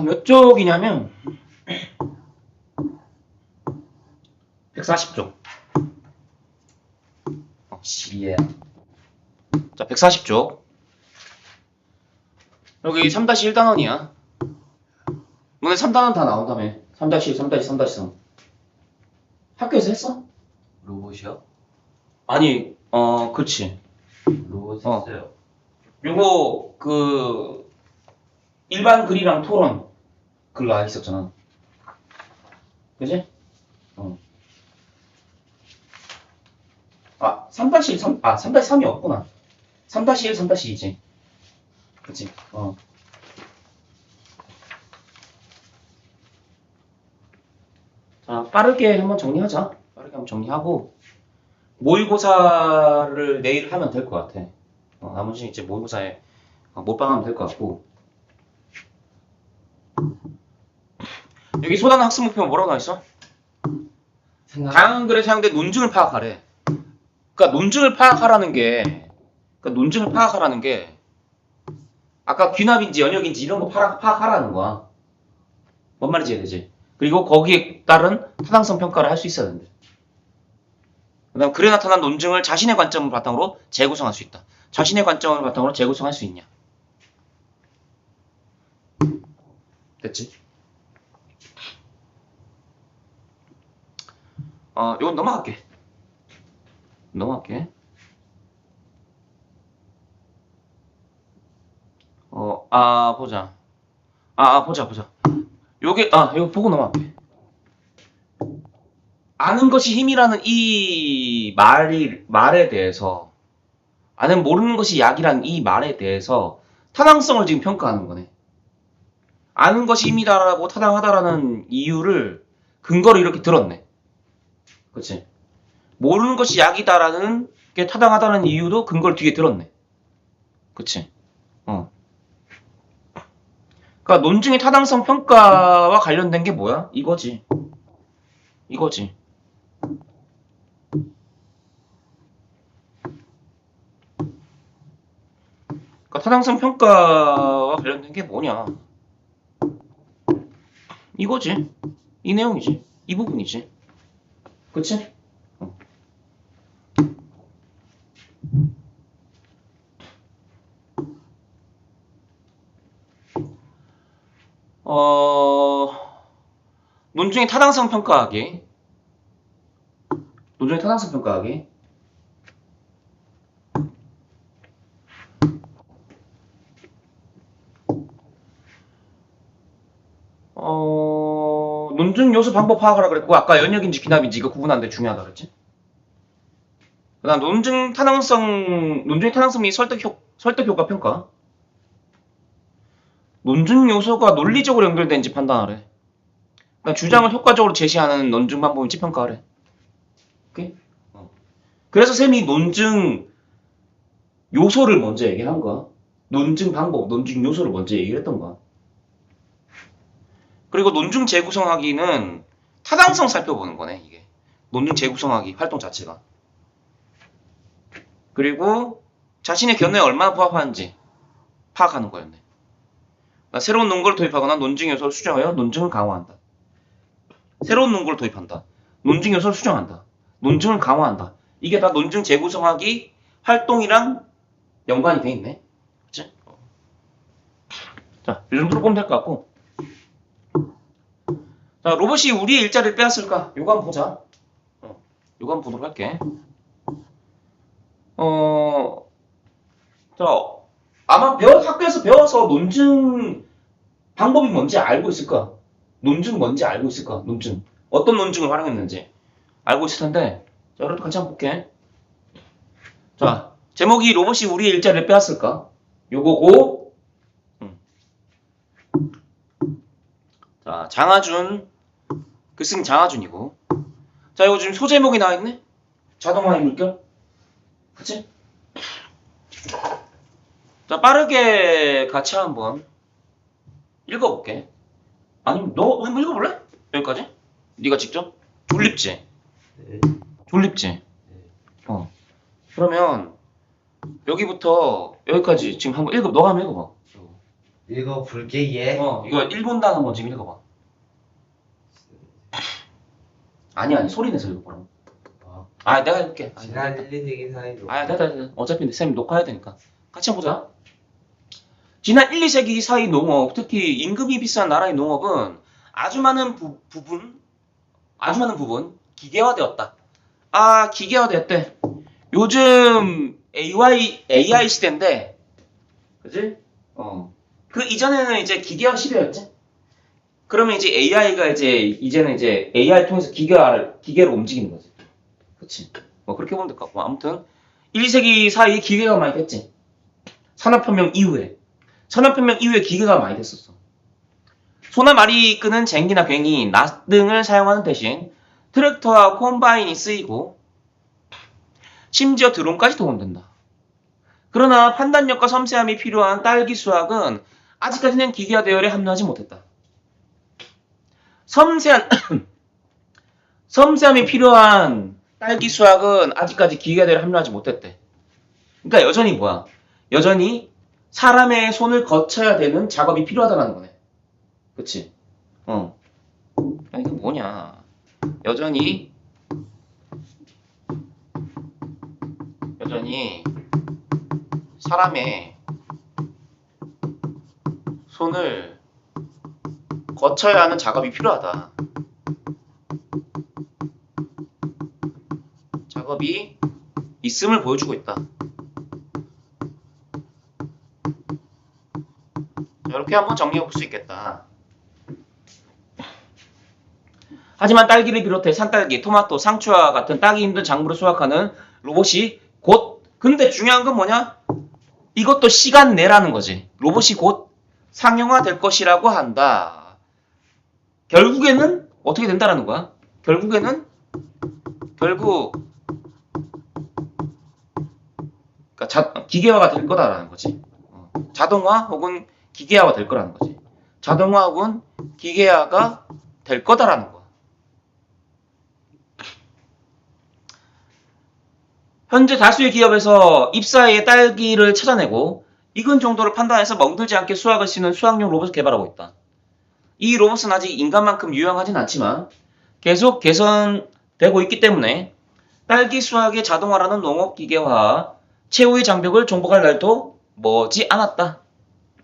몇 쪽이냐면 140쪽. 예. 자, 140쪽. 여기 3-1단원이야. 너네 3단원 다 나온다며. 3-1, 3-2, 3-3. 학교에서 했어? 로봇이요? 아니, 그렇지. 로봇 어. 했어요. 요거 일반 글이랑 토론 글 나와 있었잖아. 그지? 3-1, 3-3이 없구나. 3-1, 3-2지. 그치? 자, 빠르게 한번 정리하자. 빠르게 한번 정리하고, 모의고사를 내일 하면 될 것 같아. 나머지 이제 모의고사에 몰빵하면 될 것 같고. 여기 소단 학습 목표 뭐라고 나와있어? 다양한 글에 사용된 논증을 파악하래. 그러니까 논증을 파악하라는 게, 아까 귀납인지 연역인지 이런 거 파악하라는 거야. 뭔 말인지 이해되지? 그리고 거기에 따른 타당성 평가를 할 수 있어야 된대. 그 다음 글에 나타난 논증을 자신의 관점을 바탕으로 재구성할 수 있다. 자신의 관점을 바탕으로 재구성할 수 있냐? 됐지? 이건 넘어갈게. 보자. 보자. 이거 보고 넘어갈게. 아는 것이 힘이라는 이 말에 대해서, 모르는 것이 약이라는 이 말에 대해서 타당성을 지금 평가하는 거네. 아는 것이 힘이다라고 타당하다라는 이유를, 근거를 이렇게 들었네. 그치? 모르는 것이 약이다라는 게 타당하다는 이유도 근거를 뒤에 들었네. 그치? 그러니까 논증의 타당성 평가와 관련된 게 뭐야? 이거지. 그러니까 타당성 평가와 관련된 게 뭐냐? 이거지. 이 내용이지. 이 부분이지. 그치? 논증의 타당성 평가하기. 논증 요소 방법 파악하라 그랬고, 아까 연역인지 귀납인지 이거 구분하는데 중요하다 그랬지? 그 다음 논증의 타당성 및 설득 효과 평가. 논증 요소가 논리적으로 연결되는지 판단하래. 그다음 주장을 효과적으로 제시하는 논증 방법인지 평가하래. 오케이? 그래서 쌤이 논증 요소를 먼저 얘기한 거야. 논증 방법, 논증 요소를 먼저 얘기를 했던 거야. 그리고 논증 재구성하기는 타당성 살펴보는 거네, 이게. 논증 재구성하기 활동 자체가. 그리고 자신의 견해에 얼마나 부합하는지 파악하는 거였네. 그러니까 새로운 논거를 도입하거나 논증 요소를 수정하여 논증을 강화한다. 새로운 논거를 도입한다. 논증 요소를 수정한다. 논증을 강화한다. 이게 다 논증 재구성하기 활동이랑 연관이 돼 있네. 그치? 자, 이 정도로 보면 될 것 같고. 자, 로봇이 우리의 일자리를 빼앗을까? 요거 한번 보자. 요거 한번 보도록 할게. 자, 아마 학교에서 배워서 논증 방법이 뭔지 알고 있을 거야. 논증 뭔지 알고 있을 거야. 논증. 어떤 논증을 활용했는지 알고 있을 텐데. 자, 여러분도 같이 한번 볼게. 자, 제목이 로봇이 우리의 일자리를 빼앗을까? 요거고. 자, 장하준. 글쓴이 장하준이고. 자, 이거 지금 소제목이 나와있네? 자동화의 물결? 그치? 자, 빠르게 같이 한번 읽어볼게. 아니면 너 한번 읽어볼래? 여기까지? 네가 직접? 졸립지? 네. 졸립지? 그러면 여기부터 여기까지 지금 한번 너가 한번 읽어봐. 이거 볼게 얘. 이거 1분 단어 먼저 읽어봐. 아니 소리 내서 읽어보라고. 내가 해볼게. 지난 1, 2세기 사이로. 됐다. 어차피 쌤 녹화해야 되니까. 같이 해보자. 지난 1, 2세기 사이 농업, 특히 임금이 비싼 나라의 농업은 아주 많은 부분 기계화되었다. 기계화되었대. 요즘 AI 시대인데, 그지? 그 이전에는 이제 기계화 시대였지? 그러면 이제 이제는 AI 통해서 기계로 움직이는 거지. 그치? 그렇게 보면 될 것 같고. 아무튼, 1, 2세기 사이에 기계가 많이 됐지. 산업혁명 이후에 기계가 많이 됐었어. 소나 말이 끄는 쟁기나 괭이, 낫 등을 사용하는 대신 트랙터와 콤바인이 쓰이고 심지어 드론까지 도움된다. 그러나 판단력과 섬세함이 필요한 딸기 수확은 아직까지는 기계화 대열에 합류하지 못했다. 섬세함이 필요한 딸기 수확은 아직까지 기계화 대열에 합류하지 못했대. 그러니까 여전히 사람의 손을 거쳐야 되는 작업이 필요하다는 거네. 그치? 이게 뭐냐. 여전히 사람의 손을 거쳐야 하는 작업이 필요하다. 작업이 있음을 보여주고 있다. 이렇게 한번 정리해 볼 수 있겠다. 하지만 딸기를 비롯해 산딸기, 토마토, 상추와 같은 따기 힘든 작물을 수확하는 로봇이 근데 중요한 건 뭐냐? 이것도 시간 내라는 거지. 로봇이 곧 상용화 될 것이라고 한다. 결국에는 어떻게 된다라는 거야? 그러니까 기계화가 될 거다라는 거지. 자동화 혹은 기계화가 될 거라는 거지. 자동화 혹은 기계화가 될 거다라는 거. 현재 다수의 기업에서 잎사이의 딸기를 찾아내고 익은 정도를 판단해서 멍들지 않게 수확할 수 있는 수확용 로봇을 개발하고 있다. 이 로봇은 아직 인간만큼 유용하진 않지만 계속 개선되고 있기 때문에 딸기 수확의 자동화라는 농업 기계화 최후의 장벽을 정복할 날도 멀지 않았다.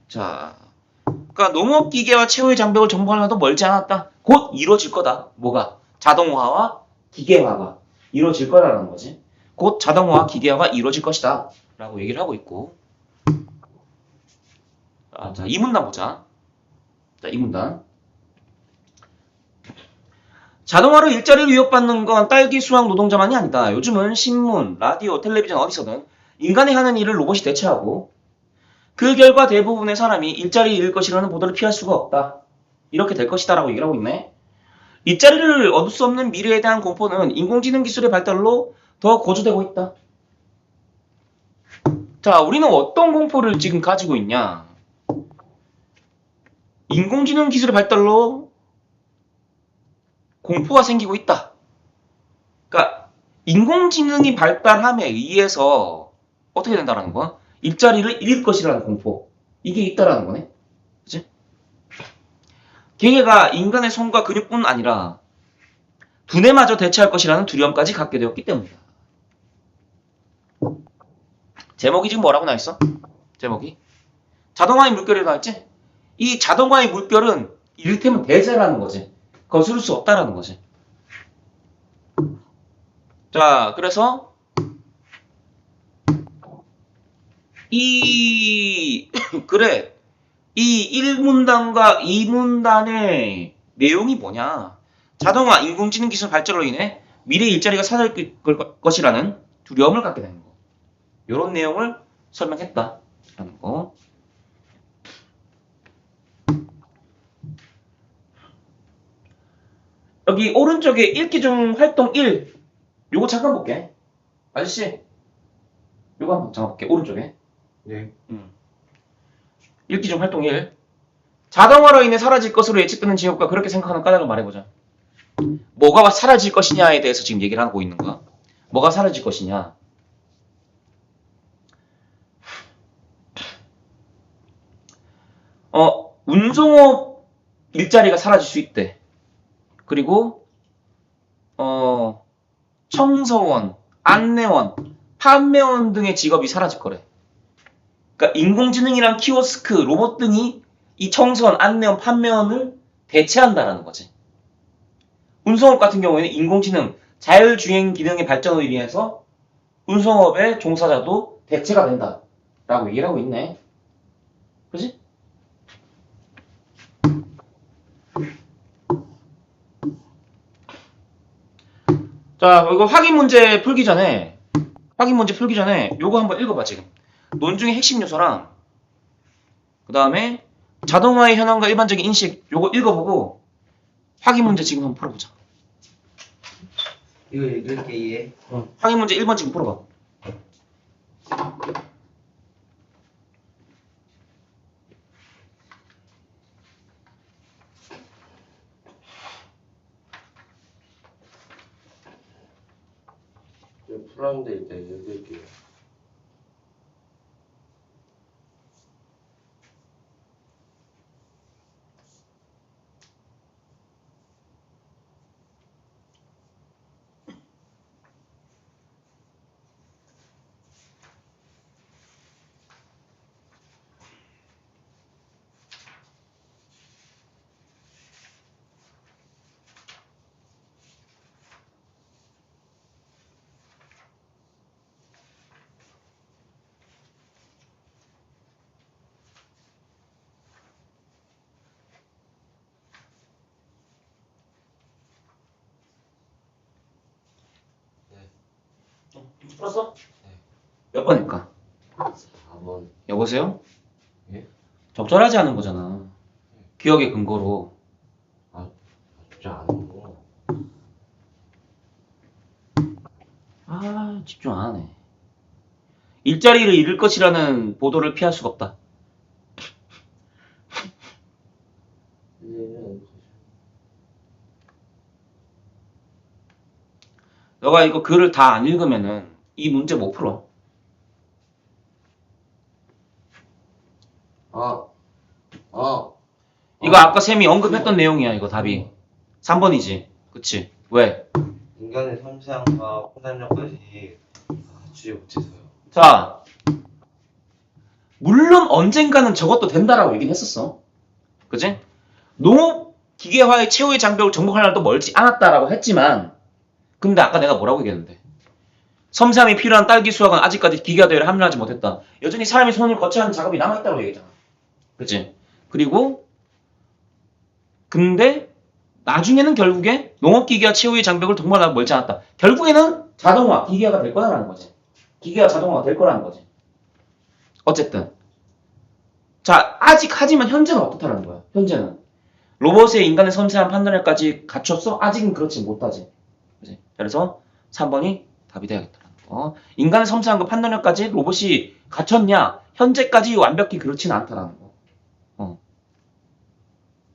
자, 그러니까 농업 기계화 최후의 장벽을 정복할 날도 멀지 않았다. 곧 이루어질 거다. 뭐가? 자동화와 기계화가 이루어질 거라는 거지. 곧 자동화와 기계화가 이루어질 것이다. 라고 얘기를 하고 있고. 자, 이 문단 보자. 자, 이 문단. 자동화로 일자리를 위협받는 건 딸기 수확 노동자만이 아니다. 요즘은 신문, 라디오, 텔레비전 어디서든 인간이 하는 일을 로봇이 대체하고 그 결과 대부분의 사람이 일자리를 잃을 것이라는 보도를 피할 수가 없다. 이렇게 될 것이다 라고 얘기를 하고 있네. 일자리를 얻을 수 없는 미래에 대한 공포는 인공지능 기술의 발달로 더 고조되고 있다. 자, 우리는 어떤 공포를 지금 가지고 있냐? 인공지능 기술의 발달로 공포가 생기고 있다. 그러니까 인공지능이 발달함에 의해서 어떻게 된다는 거야? 일자리를 잃을 것이라는 공포. 이게 있다라는 거네. 그치? 기계가 인간의 손과 근육뿐 아니라 두뇌마저 대체할 것이라는 두려움까지 갖게 되었기 때문이다. 제목이 지금 뭐라고 나와있어? 제목이 자동화의 물결이라고 나와있지? 이 자동화의 물결은 이를테면 대세라는 거지. 거스를 수 없다라는 거지. 자, 그래서 이 1문단과 2문단의 내용이 뭐냐? 자동화, 인공지능 기술 발전으로 인해 미래 일자리가 사라질 것이라는 두려움을 갖게 되는 거. 이런 내용을 설명했다라는 거. 여기 오른쪽에 읽기 중 활동 1. 요거 잠깐 볼게. 아저씨. 요거 한번 잠깐 볼게. 오른쪽에. 네. 읽기 중 활동 1. 자동화로 인해 사라질 것으로 예측되는 지역과 그렇게 생각하는 까닭을 말해보자. 뭐가 사라질 것이냐에 대해서 지금 얘기를 하고 있는 거야. 뭐가 사라질 것이냐. 운송업 일자리가 사라질 수 있대. 그리고 청소원, 안내원, 판매원 등의 직업이 사라질 거래. 그러니까 인공지능이랑 키오스크, 로봇 등이 이 청소원, 안내원, 판매원을 대체한다라는 거지. 운송업 같은 경우에는 인공지능, 자율주행 기능의 발전으로 인해서 운송업의 종사자도 대체가 된다라고 얘기를 하고 있네. 그지? 자, 이거 확인 문제 풀기 전에 요거 한번 읽어봐. 지금 논중의 핵심 요소랑 그 다음에 자동화의 현황과 일반적인 인식 요거 읽어보고 확인 문제 지금 한번 풀어보자. 이거 읽을게 얘. 확인 문제 1번 지금 풀어봐. 풀었는데 일단 읽을게요. 풀었어? 네. 몇 번일까? 4번. 여보세요? 예? 적절하지 않은 거잖아. 기억의 근거로. 진짜 안 오고. 집중 안 하네. 일자리를 잃을 것이라는 보도를 피할 수가 없다. 너가 이거 글을 다 안 읽으면은 이 문제 못 풀어. 이거 아까 쌤이 언급했던 내용이야. 이거 답이 3번이지. 그치? 왜? 인간의 섬세함과 판단력까지 갖추지 못해서요. 자, 물론 언젠가는 저것도 된다라고 얘기는 했었어. 그치? 농업 기계화의 최후의 장벽을 정복할 날도 멀지 않았다라고 했지만, 근데 아까 내가 뭐라고 얘기했는데? 섬세함이 필요한 딸기 수확은 아직까지 기계화 대회를 합류하지 못했다. 여전히 사람이 손을 거쳐야 하는 작업이 남아있다고 얘기했잖아. 그치? 그리고 근데 나중에는 결국에 농업기계와 최후의 장벽을 동반하고 멀지 않았다. 결국에는 자동화, 기계화가 될 거라는 거지. 기계화 자동화가 될 거라는 거지. 어쨌든 자, 아직 하지만 현재는 어떻다라는 거야. 현재는 로봇의 인간의 섬세한 판단력까지 갖췄어? 아직은 그렇지 못하지. 그치? 그래서 3번이 답이 되야겠다라는 거. 인간의 섬세한 판단력까지 로봇이 갖췄냐? 현재까지 완벽히 그렇지는 않다라는 거.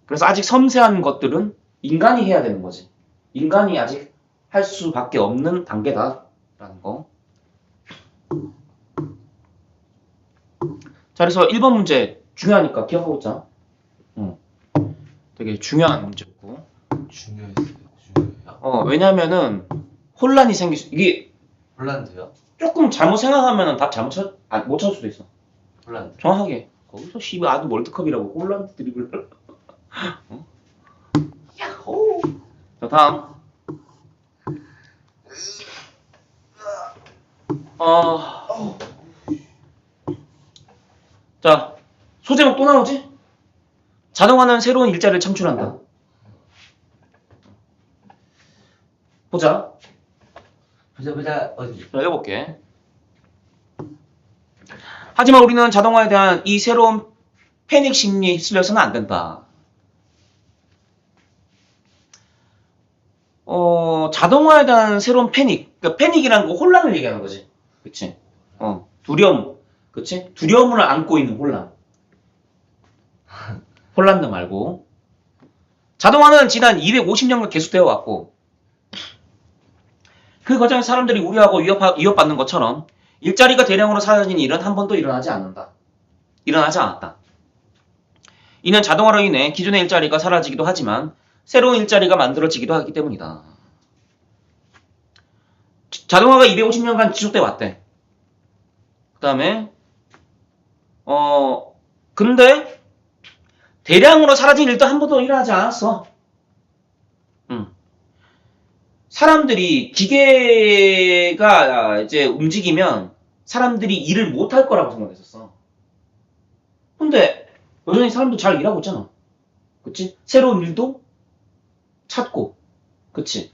그래서 아직 섬세한 것들은 인간이 해야 되는 거지. 인간이 아직 할 수밖에 없는 단계다라는 거. 자, 그래서 1번 문제 중요하니까 기억하고 있자. 되게 중요한 문제고. 중요해요. 왜냐면은 혼란이 이게 폴란드요? 조금 잘못 생각하면은 답 못 칠 수도 있어. 폴란드. 정확하게. 거기서 씨발 아주 월드컵이라고 홀란드 드리블. 야호. 자, 다음. 자, 소제목 또 나오지? 자동화는 새로운 일자리를 창출한다. 보자. 어디? 자, 읽어볼게. 하지만 우리는 자동화에 대한 이 새로운 패닉 심리에 휩쓸려서는 안 된다. 자동화에 대한 새로운 패닉. 그러니까 패닉이라는 거 혼란을 얘기하는 거지. 그치? 두려움. 그치? 두려움을 안고 있는 혼란. 혼란도 말고. 자동화는 지난 250년간 계속되어 왔고, 그 과정에서 사람들이 우려하고 위협받는 것처럼 일자리가 대량으로 사라진 일은 한 번도 일어나지 않았다. 이는 자동화로 인해 기존의 일자리가 사라지기도 하지만 새로운 일자리가 만들어지기도 하기 때문이다. 자동화가 250년간 지속돼 왔대. 그 다음에 근데 대량으로 사라진 일도 한 번도 일어나지 않았어. 사람들이 기계가 이제 움직이면 사람들이 일을 못할 거라고 생각했었어. 근데 여전히 사람도 잘 일하고 있잖아. 그치? 새로운 일도 찾고. 그치?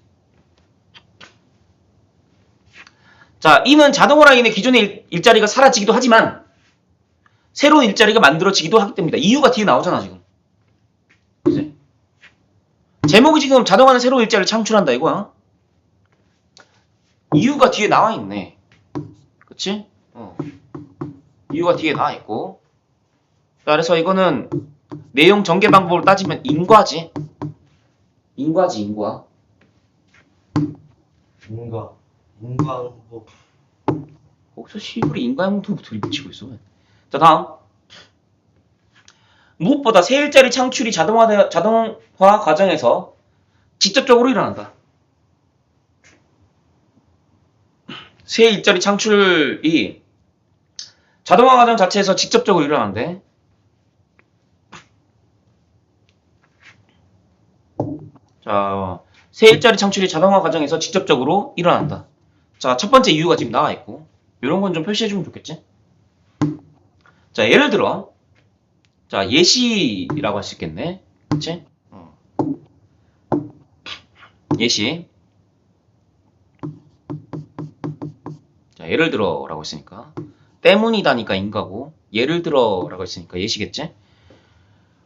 자, 이는 자동화로 인해 기존의 일자리가 사라지기도 하지만 새로운 일자리가 만들어지기도 하기 때문이다. 이유가 뒤에 나오잖아, 지금. 그치? 제목이 지금 자동화는 새로운 일자리를 창출한다, 이거야. 이유가 뒤에 나와 있네. 그치? 이유가 뒤에 나와 있고. 자, 그래서 이거는 내용 전개 방법으로 따지면 인과지. 인과지, 인과. 인과응보. 거기서 시부리 인과응보부터 붙이고 있어. 자, 다음. 무엇보다 새 일자리 창출이 자동화 과정에서 직접적으로 일어난다. 새 일자리 창출이 자동화 과정 자체에서 직접적으로 일어난대. 자, 새 일자리 창출이 자동화 과정에서 직접적으로 일어난다. 자, 첫 번째 이유가 지금 나와 있고, 이런 건 좀 표시해주면 좋겠지? 자, 예를 들어, 자, 예시라고 할 수 있겠네. 그치? 예시. 자, 예를 들어라고 했으니까. 때문이다니까 인과고, 예를 들어라고 했으니까 예시겠지?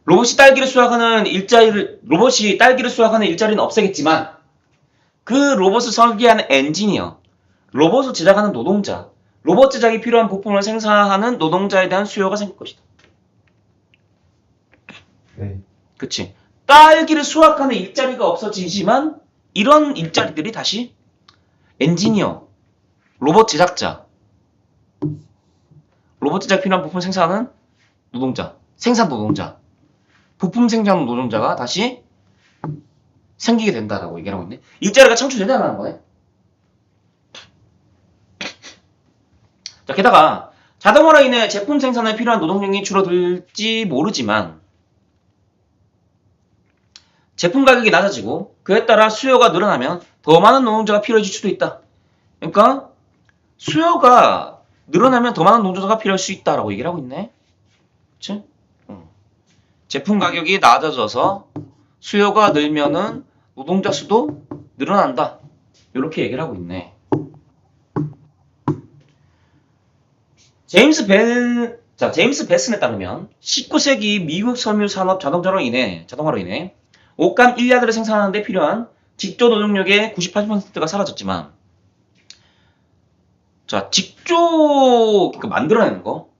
로봇이 딸기를 수확하는 일자리는 없애겠지만, 그 로봇을 설계하는 엔지니어, 로봇을 제작하는 노동자, 로봇 제작이 필요한 부품을 생산하는 노동자에 대한 수요가 생길 것이다. 네. 그치? 딸기를 수확하는 일자리가 없어지지만 이런 일자리들이 다시 엔지니어, 로봇 제작자, 로봇 제작 필요한 부품 생산하는 노동자, 생산 노동자, 부품 생산 노동자가 다시 생기게 된다라고 얘기하고 있네. 일자리가 창출된다는 거네. 자, 게다가 자동화로 인해 제품 생산에 필요한 노동력이 줄어들지 모르지만 제품 가격이 낮아지고 그에 따라 수요가 늘어나면 더 많은 노동자가 필요해질 수도 있다. 그러니까 수요가 늘어나면 더 많은 노동자가 필요할 수 있다라고 얘기를 하고 있네. 그치? 제품 가격이 낮아져서 수요가 늘면은 노동자 수도 늘어난다. 이렇게 얘기를 하고 있네. 제임스 베슨에 따르면 19세기 미국 섬유 산업 자동화로 인해 옷감 1야드를 생산하는 데 필요한 직조 노동력의 98%가 사라졌지만, 자, 직조 만들어내는 거,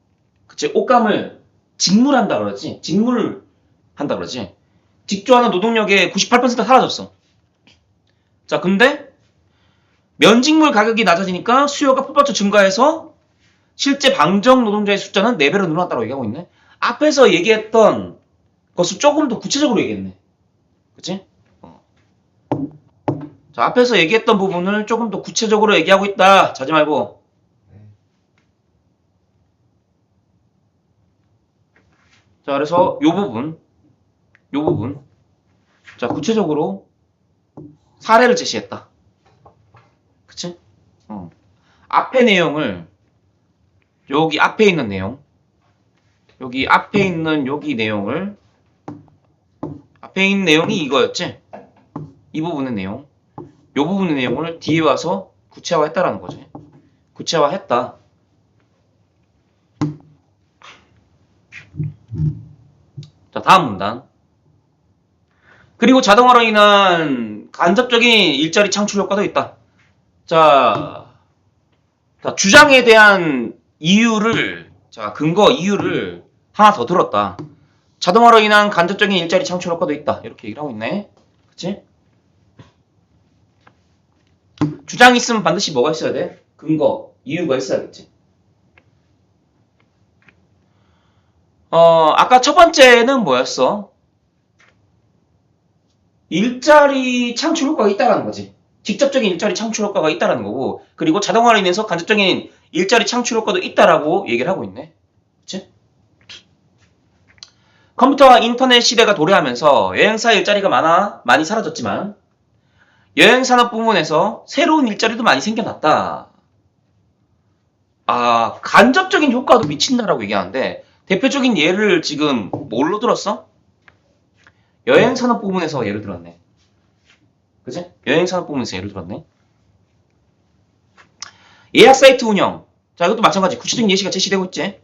그치? 옷감을 직물한다 그러지? 직물한다 그러지? 직조하는 노동력의 98%가 사라졌어. 자, 근데 면직물 가격이 낮아지니까 수요가 폭발적으로 증가해서 실제 방정 노동자의 숫자는 4배로 늘어났다고 얘기하고 있네. 앞에서 얘기했던 것을 조금 더 구체적으로 얘기했네. 그치? 자, 앞에서 얘기했던 부분을 조금 더 구체적으로 얘기하고 있다. 자지 말고. 자, 그래서 요 부분. 자, 구체적으로 사례를 제시했다. 그치? 앞에 내용을, 여기 앞에 있는 내용, 여기 앞에 있는 내용이 이거였지? 이 부분의 내용. 요 부분의 내용을 뒤에 와서 구체화했다라는 거지. 구체화했다. 자, 다음 문단. 그리고 자동화로 인한 간접적인 일자리 창출 효과도 있다. 자, 주장에 대한 이유를 하나 더 들었다. 자동화로 인한 간접적인 일자리 창출 효과도 있다. 이렇게 얘기를 하고 있네. 그치? 주장이 있으면 반드시 뭐가 있어야 돼? 근거, 이유가 있어야겠지. 아까 첫 번째는 뭐였어? 일자리 창출 효과가 있다라는 거지. 직접적인 일자리 창출 효과가 있다라는 거고, 그리고 자동화로 인해서 간접적인 일자리 창출 효과도 있다라고 얘기를 하고 있네. 그치? 컴퓨터와 인터넷 시대가 도래하면서 여행사 일자리가 많이 사라졌지만, 여행산업 부문에서 새로운 일자리도 많이 생겨났다. 간접적인 효과도 미친다라고 얘기하는데, 대표적인 예를 지금 뭘로 들었어? 여행산업 부문에서 예를 들었네. 그치? 여행산업 부문에서 예를 들었네. 예약 사이트 운영. 자, 이것도 마찬가지. 구체적인 예시가 제시되고 있지.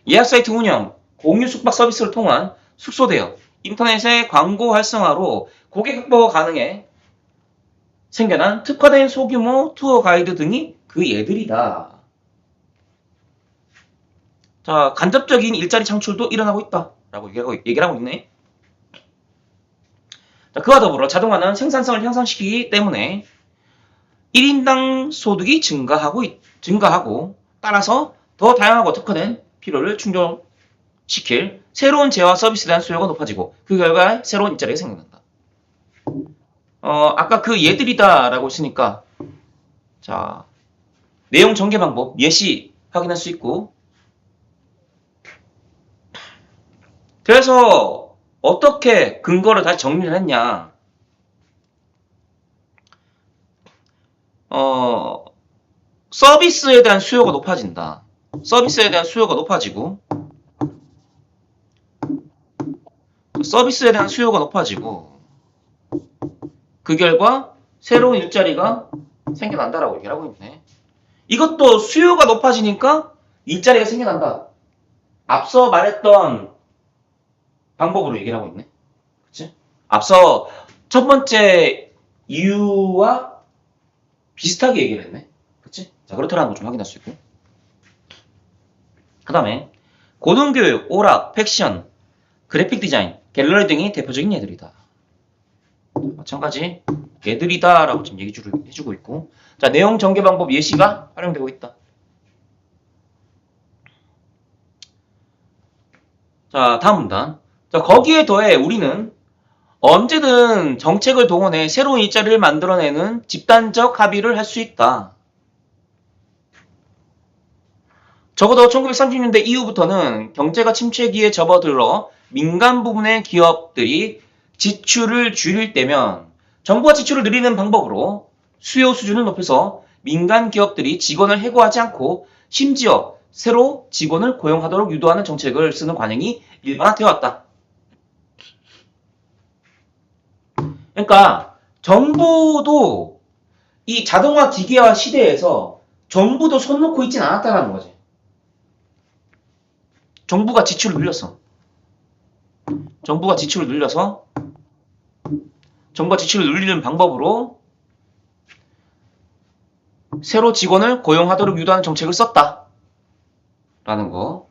예약 사이트 운영, 공유 숙박 서비스를 통한 숙소 대여, 인터넷의 광고 활성화로 고객 확보가 가능해 생겨난 특화된 소규모 투어 가이드 등이 그 예들이다. 자, 간접적인 일자리 창출도 일어나고 있다. 라고 얘기를 하고 있네. 자, 그와 더불어 자동화는 생산성을 향상시키기 때문에 1인당 소득이 증가하고 따라서 더 다양하고 특화된 필요를 충족시킬 새로운 재화 서비스에 대한 수요가 높아지고 그 결과 새로운 일자리가 생겨난다. 아까 그 예들이다라고 했으니까 자, 내용 전개 방법 예시 확인할 수 있고 그래서 어떻게 근거를 다시 정리를 했냐. 서비스에 대한 수요가 높아진다. 서비스에 대한 수요가 높아지고 그 결과 새로운 일자리가 생겨난다라고 얘기를 하고 있네. 이것도 수요가 높아지니까 일자리가 생겨난다. 앞서 말했던 방법으로 얘기를 하고 있네. 그치? 앞서 첫 번째 이유와 비슷하게 얘기를 했네. 그치? 자, 그렇다는 거 좀 확인할 수 있고. 그 다음에 고등교육, 오락, 팩션, 그래픽 디자인, 갤러리 등이 대표적인 예들이다. 마찬가지 예들이다 라고 지금 얘기 해주고 있고 자 내용 전개 방법 예시가 활용되고 있다. 자 다음 문단 자 거기에 더해 우리는 언제든 정책을 동원해 새로운 일자리를 만들어내는 집단적 합의를 할 수 있다. 적어도 1930년대 이후부터는 경제가 침체기에 접어들어 민간 부분의 기업들이 지출을 줄일 때면 정부가 지출을 늘리는 방법으로 수요 수준을 높여서 민간 기업들이 직원을 해고하지 않고 심지어 새로 직원을 고용하도록 유도하는 정책을 쓰는 관행이 일반화되어 왔다. 그러니까 정부도 이 자동화 기계화 시대에서 정부도 손 놓고 있진 않았다는 거지. 정부가 지출을 늘려서 정부가 지출을 늘리는 방법으로 새로 직원을 고용하도록 유도하는 정책을 썼다. 라는 거.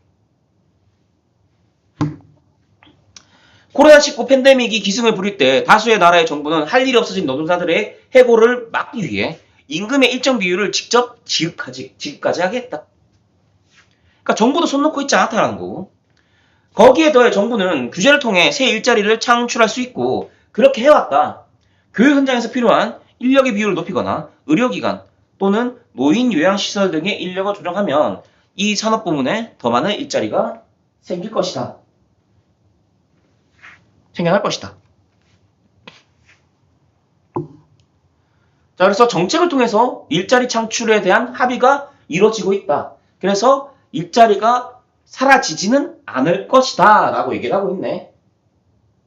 코로나19 팬데믹이 기승을 부릴 때 다수의 나라의 정부는 할 일이 없어진 노동자들의 해고를 막기 위해 임금의 일정 비율을 직접 지급까지 하게 했다. 그러니까 정부도 손 놓고 있지 않다라는 거고. 거기에 더해 정부는 규제를 통해 새 일자리를 창출할 수 있고 그렇게 해왔다. 교육 현장에서 필요한 인력의 비율을 높이거나 의료기관 또는 노인 요양시설 등의 인력을 조정하면 이 산업 부문에 더 많은 일자리가 생길 것이다. 생겨날 것이다. 자, 그래서 정책을 통해서 일자리 창출에 대한 합의가 이루어지고 있다. 그래서 일자리가 사라지지는 않을 것이다. 라고 얘기를 하고 있네.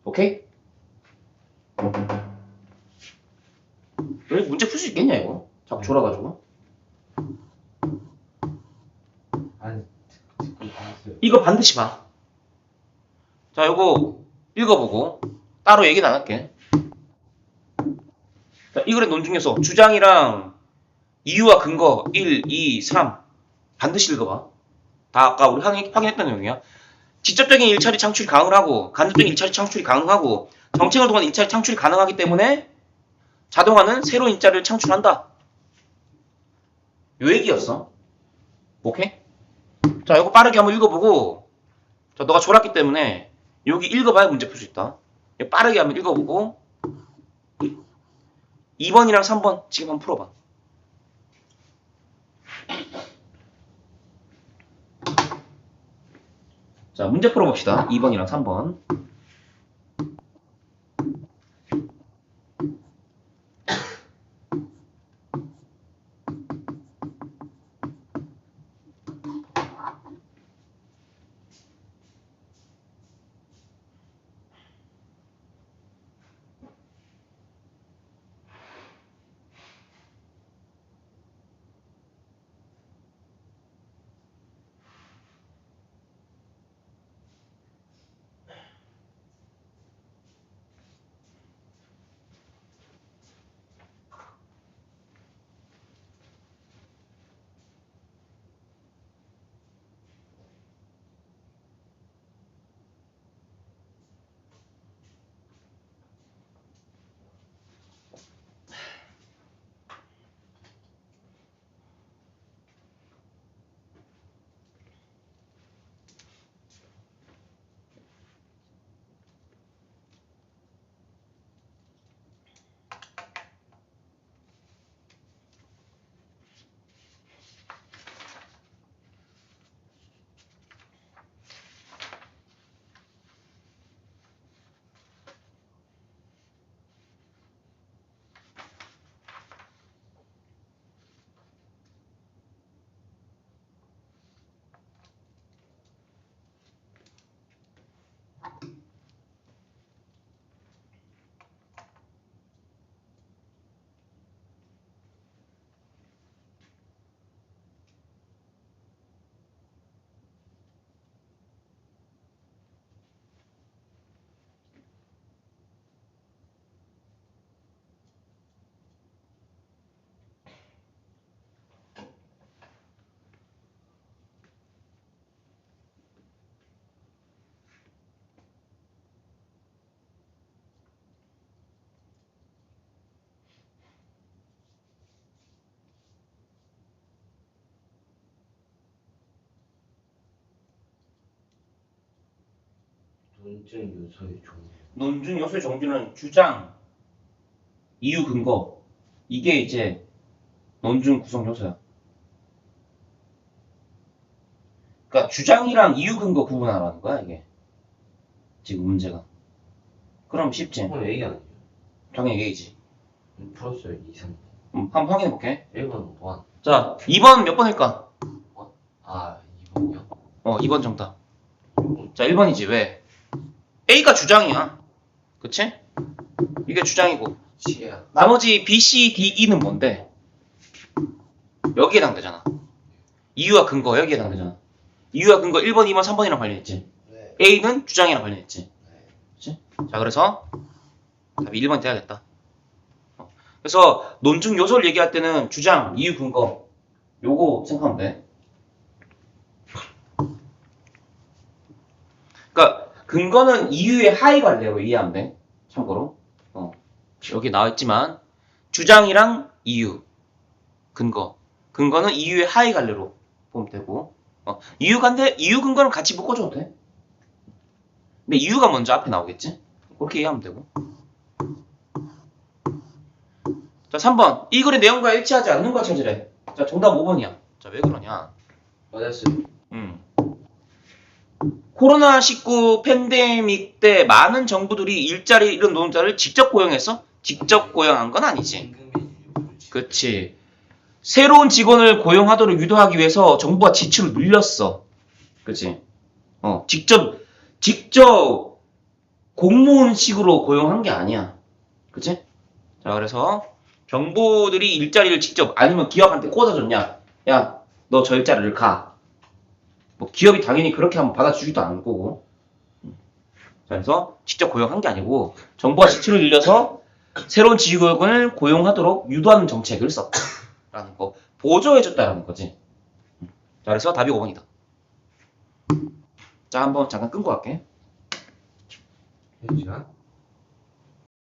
오케이? 왜 문제 풀 수 있겠냐, 이거? 자꾸 졸아가지고. 아니, 듣고 봤어요. 이거 반드시 봐. 자, 이거 읽어보고 따로 얘기는 안 할게. 자, 이 글의 논 중에서 주장이랑 이유와 근거 1, 2, 3 반드시 읽어봐. 다 아까 우리 확인했던 내용이야. 직접적인 일자리 창출이 가능하고 간접적인 일자리 창출이 가능하고 정책을 통한 일자리 창출이 가능하기 때문에 자동화는 새로운 일자리를 창출한다. 요 얘기였어. 오케이? 자, 이거 빠르게 한번 읽어보고 자, 너가 졸았기 때문에 여기 읽어봐야 문제 풀 수 있다. 빠르게 한번 읽어보고 2번이랑 3번 지금 한번 풀어봐. 자, 문제 풀어봅시다. 2번이랑 3번. 논증 요소의 종류. 논증 요소의 종류는 주장, 이유, 근거. 이게 이제 논증 구성 요소야. 그러니까 주장이랑 이유, 근거 구분하라는 거야, 이게. 지금 문제가. 그럼 쉽지? 한번 A 아니에요? 당연히 A지. 풀었어요 2, 3. 한번 확인해 볼게. 1번 1. 자, 2번 몇 번일까? 아 2번이요? 2번 정답. 자, 1번이지. 왜? A가 주장이야. 그치? 이게 주장이고. 지혜야. 나머지 B, C, D, E는 뭔데? 여기에 해당되잖아. 이유와 근거 여기에 해당되잖아. 이유와 근거 1번, 2번, 3번이랑 관련했지. 네. A는 주장이랑 관련했지. 네. 그치? 자, 그래서 답이 1번 돼야겠다. 그래서 논증 요소를 얘기할 때는 주장, 이유, 근거 요거 생각하면 돼. 그러니까 근거는 이유의 하위 관례로 이해하면 돼. 참고로. 여기 나와있지만 주장이랑 이유, 근거는 이유의 하위 관례로 보면 되고 이유 근거는 같이 묶어줘도 돼. 근데 이유가 먼저 앞에 나오겠지? 그렇게 이해하면 되고. 자, 3번. 이 글의 내용과 일치하지 않는 걸 찾으래. 자, 정답 5번이야. 자, 왜 그러냐? 맞았어요. 코로나19 팬데믹 때 많은 정부들이 일자리 이런 노동자를 직접 고용했어? 직접 고용한 건 아니지. 임금이 일부러 그치. 새로운 직원을 고용하도록 유도하기 위해서 정부가 지출을 늘렸어. 그치. 직접 공무원식으로 고용한 게 아니야. 그치? 자, 그래서 정부들이 일자리를 직접 아니면 기업한테 꽂아줬냐? 야, 너 저 일자리를 가. 뭐 기업이 당연히 그렇게 하면 받아주지도 않을 거고. 자, 그래서 직접 고용한 게 아니고 정부가 지출을 늘려서 새로운 직원을 고용하도록 유도하는 정책을 썼다라는 거. 보조해줬다라는 거지. 자, 그래서 답이 5번이다. 자, 한번 잠깐 끊고 갈게. 시간?